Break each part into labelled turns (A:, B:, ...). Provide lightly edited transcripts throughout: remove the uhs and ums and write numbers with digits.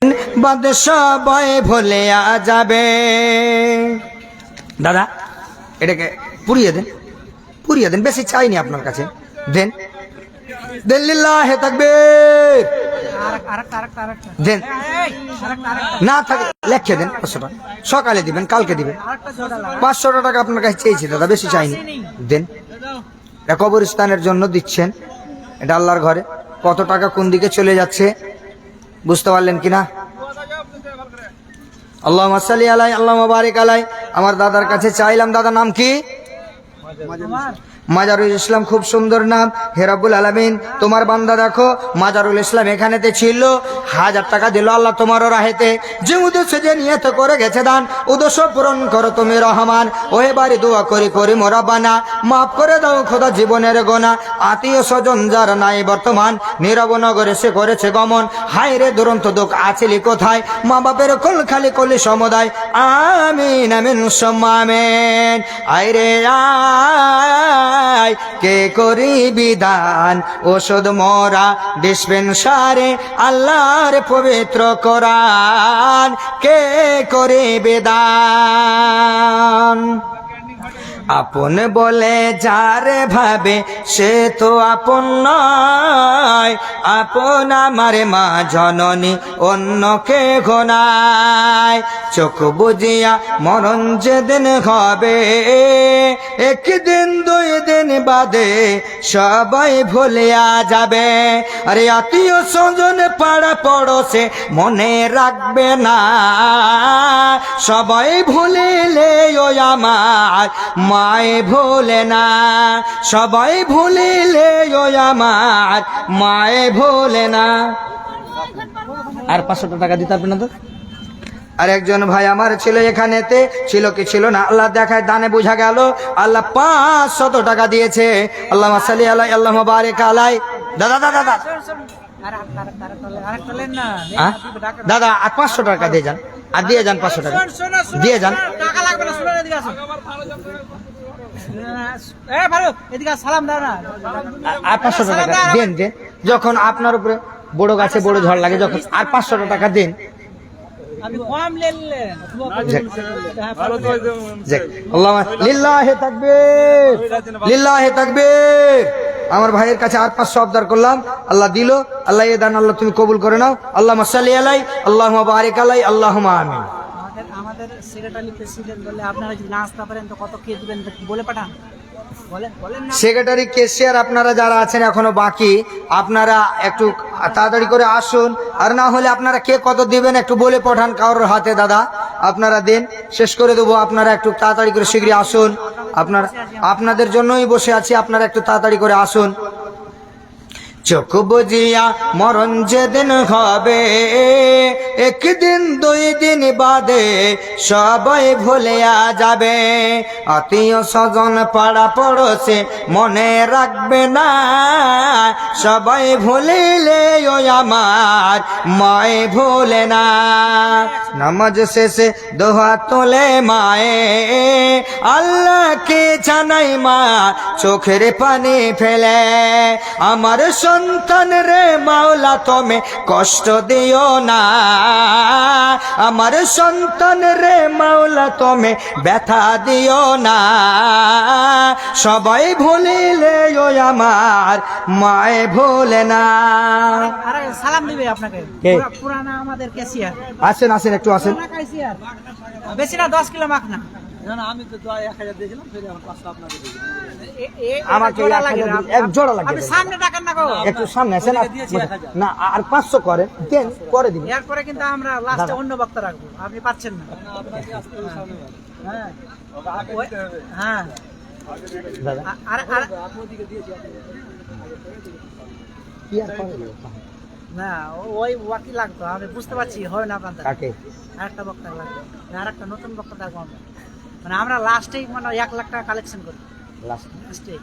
A: বাদ সবাই ভুলে যাবে। দাদা এটাকে পুড়িয়ে দেন, বেশি চাইনি আপনার কাছে, দেন দেন, লিল্লাহে তাকবীর দেন। না থাকে লেখে দেন 500 টাকা, সকালে দিবেন, কালকে দিবেন। 500 টাকা আপনার কাছে চেয়েছি দাদা, বেশি চাইনি, দেন। কবরস্থানের জন্য দিচ্ছেন, এটা আল্লাহর ঘরে। কত টাকা কোন দিকে চলে যাচ্ছে বুঝতে পারলেন কিনা? আল্লাহুম্মা সাল্লি আলাই, আল্লাহুম্মা বারিক আলাই। আমার দাদার কাছে চাইলাম, দাদার নাম কি? মাজারুল ইসলাম, খুব সুন্দর নাম। হে রব্বুল আলামিন, তোমার বান্দা দেখো মাজারুল ইসলাম এখানেতে ছিল, 1000 টাকা দিল আল্লাহ তোমারও রাহেতে। যে উদ্দেশ্যে যে নিয়ত করে গেছে দান, উদ্দেশ্য পূরণ করো তুমি রহমান। ওহে বাড়ি দোয়া করি মোরাবানা, মাফ করে দাও খোদা জীবনের গোনা। আত্মীয় স্বজন যার নাই বর্তমান, নীরব নগরে সে করেছে গমন। হায় রে দুরন্ত দুঃখ আছিলি কোথায়, মা বাপের কোল খালি কলি সমুদায়। আমিন আমিন সুম্মা আমিন। আয় রে আয়, কে করি বিধান ওষুধ মোরা ডিসপেন্সারে, আল্লাহর পবিত্র কোরআন কে করে বিধান। আপন বলে যারে ভাবে সে তো আপন নয়, আপন আমার মা জননী অন্যকে ঘনায়। চোখ বুঝিয়া মরণ যেদিন হবে, একদিন 2 দিন বাদে সবাই ভুলিয়া যাবে। আরে আত্মীয় স্বজন পাড়া পড়োশে মনে রাখবে না, সবাই ভুলিলে ও আমার মায়ে ভোলে না। সবাই ভুলিলে ও আমার মায়ে ভোলে না। আর 500 টাকা দিতে পারবেন না তো? আর একজন ভাই আমার ছিল এখানেতে, ছিল কি ছিল না আল্লাহ দেখায়, দানে বোঝা গেল আল্লাহ 500 টাকা দিয়েছে। আল্লাহুম্মা সাল্লি আলাই, আল্লাহুম্মা বারিক আলাই। দাদা দাদা দাদা দাদা আর 500 টাকা দিয়ে যান, আর দিয়ে যান 500 টাকা দিয়ে যান। আর 500 টাকা দেন, যখন আপনার উপরে বড় গাছে বড় ঝড় লাগে, যখন আর 500 টাকা দেন। লিল্লাহে তাকবীর, লিল্লাহে তাকবীর। আমার ভাইয়ের কাছে আর 500 আবদার করলাম, আল্লাহ দিল। আল্লাহ এ দান আল্লাহ তুমি কবুল করে নাও। আল্লাহুম্মা সাল্লি আলাই, আল্লাহুম্মা বারিক আলাই, আল্লাহুম্মা আমিন।
B: আমাদের সেক্রেটারি প্রেসিডেন্ট বলে আপনারা যদি না আসতে পারেন তো কত কে দিবেন বলে পাঠান।
A: সেক্রেটারি কেশিয়ার আপনারা যারা আছেন এখনো বাকি, আপনারা একটু তাড়াতাড়ি করে আসুন। আর না হলে আপনারা কে কত দিবেন একটু বলে পাঠান কারোর হাতে, দাদা আপনারা দেন, শেষ করে দেবো। আপনারা একটু তাড়াতাড়ি করে শীঘ্রই আসুন। আপনাদের জন্যই বসে আছি, আপনারা একটু তাড়াতাড়ি করে আসুন। চোখ বুঝিয়া মরণ যেদিন হবে, একদিন 2 দিন বাদে সবাই ভুলিয়া যাবে। আত্মীয় স্বজন পাড়া পড়োশে মনে রাখবে না, সবাই ভুলিলে ও আমার মায়ে ভুলে না। নামাজ শেষে দোয়া তোলে মায়ে, আল্লাহকে জানাই মা চোখের পানি ফেলে। আমার সন্তান রে মাওলা তুমি কষ্ট দিও না, আমার সন্তান রে মাওলা তুমি ব্যথা দিও না। সবাই ভুলিলে ও আমার মায়ে ভুলে না।
B: সালাম দিবে আপনাকে পুরানা আমাদের ক্যাশিয়ার।
A: আসেন আসেন একটু আসেন।
B: বেশি না 10 কিলো মাখ না।
C: আমি তো 1000 দিয়েছিলাম, ফের আমার 500 আপনাকে দিয়েছিলাম।
A: আমাকে এক জোড়া লাগে।
B: আপনি সামনে টাকার না গো,
A: একটু সামনে আসেন না, আর 500 করে দেন, করে দিন।
B: এরপরে কিন্তু আমরা লাস্টে অন্য বক্তা রাখবো, আপনি পাচ্ছেন না। হ্যাঁ
A: দাদা
B: আর
A: কি আর করে
B: না, ওই ওয়াকি লাগতো, আমি বুঝতে পারছি হয় না আপনাদের।
A: কাকে?
B: আরেকটা বক্তা লাগবে, আরেকটা নতুন বক্তা থাকবো আমরা। মানে আমরা লাস্টেই মানে 1 লাখ টাকা কালেকশন করি লাস্টে।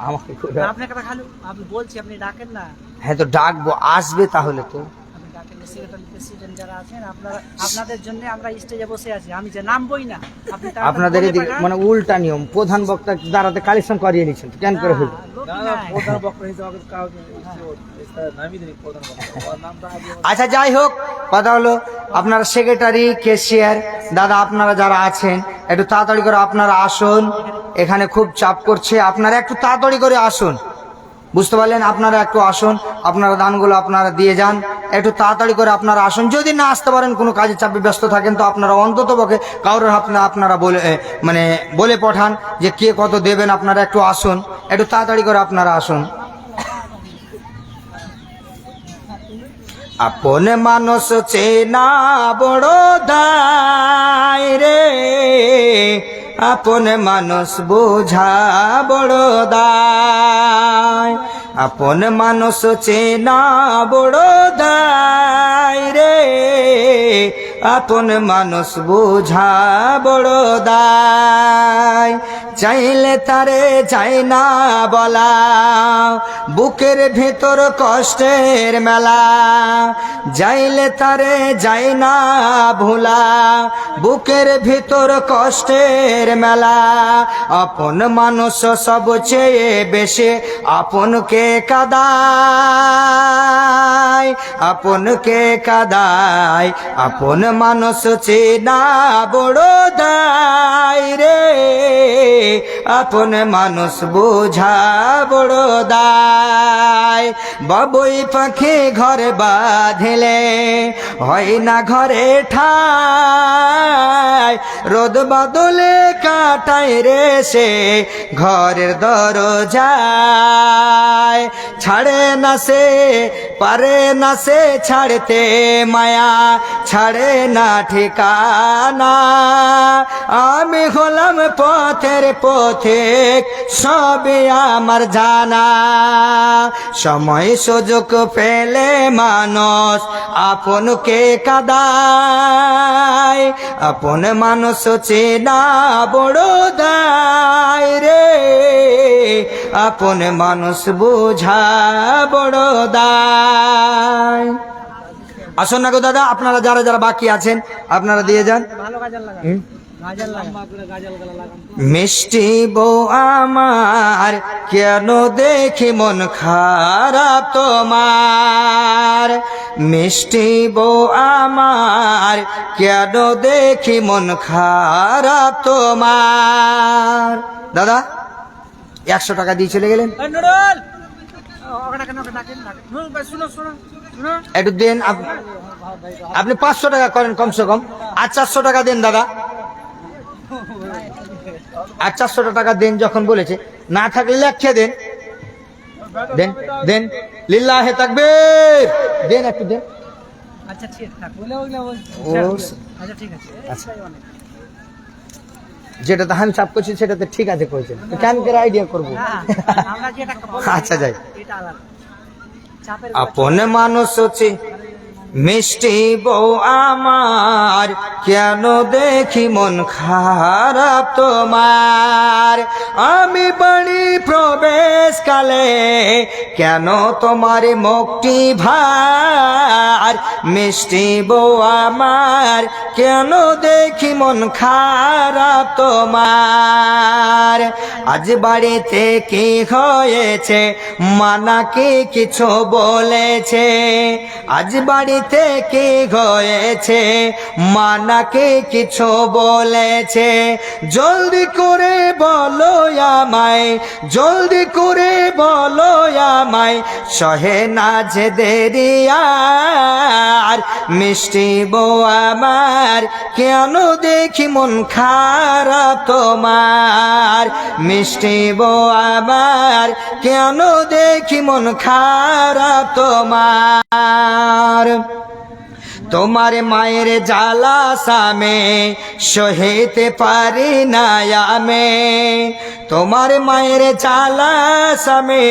A: আমাকে
B: আপনার কথা খালি আপনি বলছি, আপনি ডাকেন না।
A: হ্যাঁ তো ডাকবো, আসবে তাহলে তো।
B: আপনি ডাকেন সেক্রেটারি প্রেসিডেন্ট যারা আছেন আপনারা, আপনাদের জন্য আমরা স্টেজে বসে আছি। আমি যে নামবই না, আপনি তাড়াতাড়ি
A: আপনাদের
B: বলে
A: এদিকে
B: পাঠান।
A: মানে উল্টা নিয়ম, প্রধান বক্তা দাঁড়াতে কালেকশন করিয়ে নিচ্ছেন কেন করে হইল?
B: লোক
C: না,
B: নাই।
C: প্রধান বক্তা হিসেবে কাউকে নামই দিনি প্রধান বক্তা। ওর নামটা আগে
A: আচ্ছা যাই হোক, কথা হলো আপনারা সেক্রেটারি, ক্যাশিয়ার দাদা আপনারা যারা আছেন একটু তাড়াতাড়ি করে আপনারা আসুন। এখানে খুব চাপ করছে, আপনারা একটু তাড়াতাড়ি করে আসুন। বুঝতে পারলেন? আপনারা একটু আসুন, আপনারা দানগুলো আপনারা দিয়ে যান, একটু তাড়াতাড়ি করে আপনারা আসুন। যদি না আসতে পারেন, কোনো কাজের চাপে ব্যস্ত থাকেন, তো আপনারা অন্তত পক্ষে কারোর আপনারা বলে মানে বলে পাঠান যে কে কত দেবেন। আপনারা একটু আসুন, একটু তাড়াতাড়ি করে আপনারা আসুন। আপন মানুষ চেনা বড় দায় রে, আপন মানুষ বোঝা বড় দায়, আপন মানুষ চেনা বড় দায় রে, আপন মানুষ বোঝা বড় দায়। চাইলে তারে চাই না বলা, বুকের ভেতর কষ্টের মেলা, যাইলে তারে যাই না ভোলা, বুকের ভিতর কষ্টের মেলা। আপন মানুষ সবচেয়ে বেশি আপনকে কাদায়, আপনকে কাদায়, আপন মানুষ চেনা বড় দায় রে, আপন মানুষ বোঝা বড় দায়। বাবুই পাখি ঘর বাঁধলে হয় না ঘরে ঠাই, রোদ বাদলে কাটায় রে সে ঘরের দরজায়। ছাড়ে না সে, পারে না সে ছাড়তে মায়া, ছাড়ে না ঠিকানা। আমি হলাম পথের পথিক, সবই আমার জানা। সময় সুযোগ পেলে মানুষ আপনকে কাদায়, আপন মানুষ চেনা বড় দায় রে, আপন মানুষ বোঝা বড় দায়। আসুন না গো দাদা, আপনারা যারা যারা বাকি আছেন আপনারা দিয়ে যান।
B: ভালো গাজাল লাগান, গাজাল লাগান।
C: গাজাল গালা লাগান।
A: মিষ্টি বউ আমার কেন দেখি মন খারাপ তোমার, মিষ্টি বউ আমার কেন দেখি মন খারাপ তোমার। দাদা 100 টাকা দিয়ে চলে গেলেন,
B: এই নুরুল, ওকে ডাকেন, ওকে ডাকেন, ডাকেন। নুরুল ভাই শুনো, শুনো, শুনো।
A: একটু দেন। আপনি 500 টাকা করেন কমসে কম, আর 400 টাকা দেন দাদা, আর 400 টাকা দেন। যখন বলেছে না থাকলে লেখে দেন, দেন দেন, লিল্লাহে তাকবীর, দেন একটু দেন।
B: আচ্ছা ঠিক থাক, বলে ওগুলা বলছি।
A: ও,
B: আচ্ছা ঠিক আছে।
A: আচ্ছা।
B: এটাই অনেক।
A: যেটাতে আমি চাপ করছি সেটাতে ঠিক আছে করেছেন, কেন করে আইডিয়া করবো।
B: না, আমরা যেটা বলি,
A: আচ্ছা যাই।
B: এটা আলাদা। চাপের
A: আপন মানুষ হচ্ছে মিষ্টি বউ আমার কেন দেখি মন খারাপ তোমার, আমি বাড়ি প্রবেশ কালে কেন তোমার মুখটি ভার, মিষ্টি বউ আমার কেন দেখি মন খারাপ তোমার। আজ বাড়িতে কি হয়েছে, মানা কি কিছু বলেছে, আজ বাড়িতে কি হয়েছে, মানা কি কিছু বলেছে, জলদি করে বলো আমায়, জলদি করে বলো আমায়, সহে না যে দেরি আর, মিষ্টি বউ আমার কেন দেখি মন খারাপ তোমার, মিষ্টি বউ আমার কেন দেখি মন খারাপ তোমার। তোমার মায়ের জ্বালা সামে সহিতে পারি না আমি, তোমার মায়ের জ্বালা সামে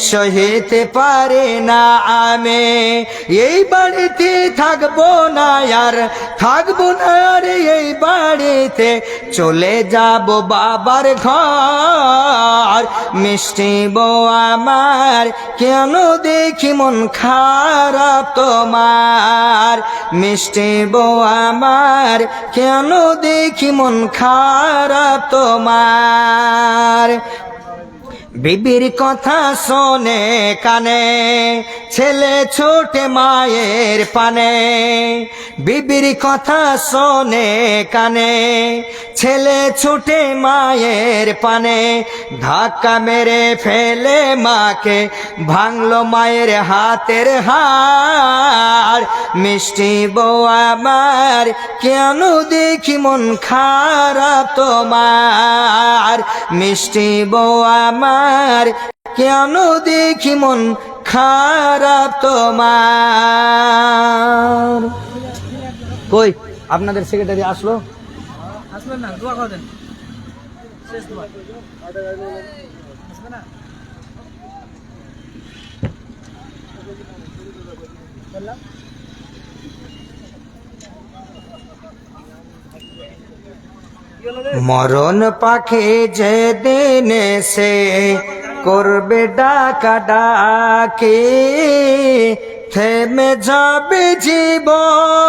A: সহিতে পারি না আমি, এই বাড়িতে থাকবো না আর থাকবো না রে এই বাড়িতে, চলে যাব বাবার ঘর। মিষ্টি বউ আমার কেন দেখি মন খারাপ তোমার, মিষ্টি বউ আমার কেন দেখি মন খারাপ তোমার। বিবির কথা শোনে কানে, ছেলে ছোটে মায়ের পানে। বিবির কথা শোনে কানে, ছেলে ছুটে মায়ের পানে। ধাক্কা মেরে ফেলে মাকে, ভাঙলো মায়ের হাতের হাড়। মিষ্টি বউ আমার কেন দেখি মন খারাপ তোমার, মিষ্টি বউ আমার কেন দেখি মন খারাপ তোমার। কই আপনাদের সেক্রেটারি আসলো?
B: আসবেন না, দোয়া করে দেন, শেষ দোয়া। আসবে না? বললাম
A: মরণ পাখি যেদিন সে করবে ডাকা ডাকি, থেমে যাবে জীবন